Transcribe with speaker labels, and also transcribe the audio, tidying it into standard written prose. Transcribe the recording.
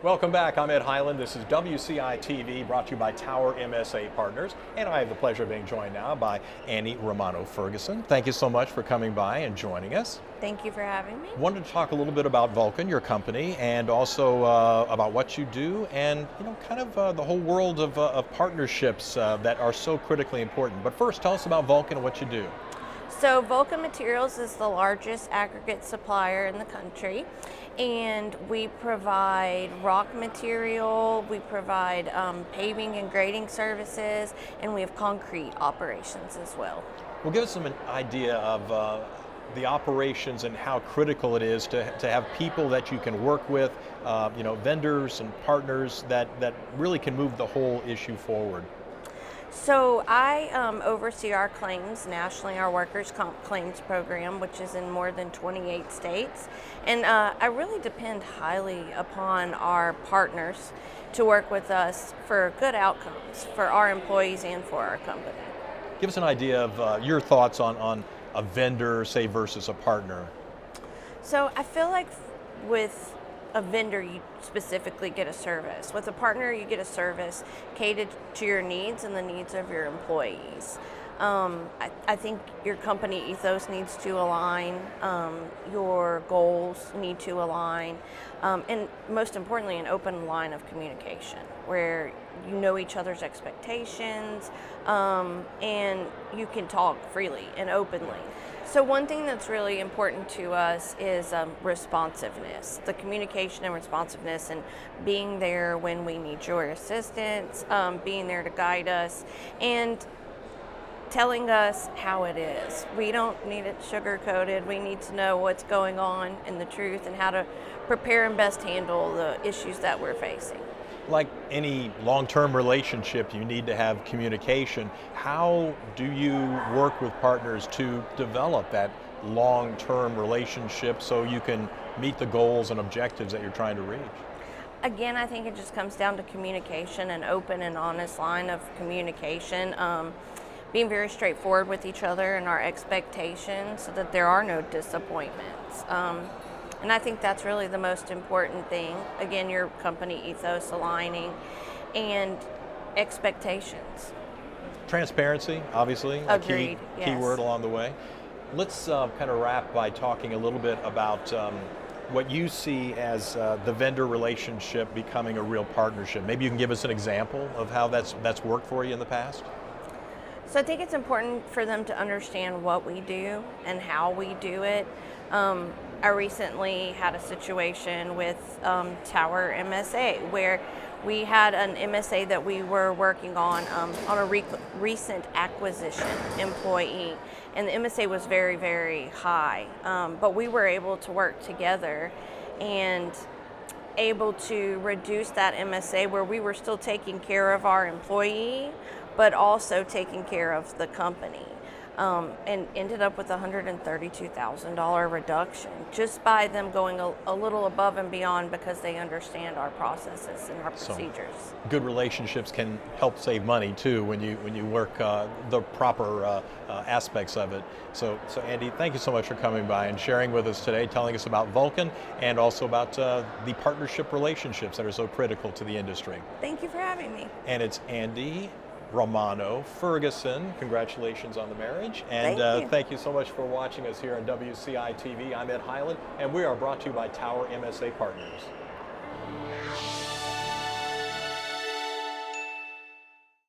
Speaker 1: Welcome back. I'm Ed Highland. This is WCI-TV, brought to you by Tower MSA Partners, and I have the pleasure of being joined now by Andi Ferguson. Thank you so much for coming by and joining us.
Speaker 2: Thank you for having me.
Speaker 1: Wanted to talk a little bit about Vulcan, your company, and also about what you do, and kind of the whole world of partnerships that are so critically important. But first, tell us about Vulcan and what you do.
Speaker 2: So Vulcan Materials is the largest aggregate supplier in the country, and we provide rock material, we provide paving and grading services, and we have concrete operations as well.
Speaker 1: Well, give us an idea of the operations and how critical it is to have people that you can work with, vendors and partners that really can move the whole issue forward.
Speaker 2: So I oversee our claims nationally, our workers' comp claims program, which is in more than 28 states. And I really depend highly upon our partners to work with us for good outcomes for our employees and for our company.
Speaker 1: Give us an idea of your thoughts on a vendor, say, versus a partner.
Speaker 2: So I feel like with a vendor, you specifically get a service. With a partner, you get a service catered to your needs and the needs of your employees. I think your company ethos needs to align, your goals need to align, and most importantly, an open line of communication where you know each other's expectations, and you can talk freely and openly. So one thing that's really important to us is responsiveness, the communication and responsiveness, and being there when we need your assistance, being there to guide us, and telling us how it is. We don't need it sugar-coated. We need to know what's going on and the truth and how to prepare and best handle the issues that we're facing.
Speaker 1: Like any long-term relationship, you need to have communication. How do you work with partners to develop that long-term relationship so you can meet the goals and objectives that you're trying to reach?
Speaker 2: Again, I think it just comes down to communication, an open and honest line of communication, being very straightforward with each other and our expectations so that there are no disappointments. And I think that's really the most important thing. Again, your company ethos aligning and expectations.
Speaker 1: Transparency, obviously,
Speaker 2: Agreed,
Speaker 1: a key word along the way. Let's kind of wrap by talking a little bit about what you see as the vendor relationship becoming a real partnership. Maybe you can give us an example of how that's worked for you in the past?
Speaker 2: So I think it's important for them to understand what we do and how we do it. I recently had a situation with Tower MSA where we had an MSA that we were working on a recent acquisition employee, and the MSA was very, very high, but we were able to work together and able to reduce that MSA where we were still taking care of our employee but also taking care of the company. And ended up with a $132,000 reduction just by them going a little above and beyond because they understand our processes and our procedures.
Speaker 1: Good relationships can help save money too when you work the proper aspects of it. So Andi, thank you so much for coming by and sharing with us today, telling us about Vulcan and also about the partnership relationships that are so critical to the industry.
Speaker 2: Thank you for having me.
Speaker 1: And it's Andi Ferguson. Congratulations on the marriage. And thank you so much for watching us here on WCI-TV. I'm Ed Highland, and we are brought to you by Tower MSA Partners.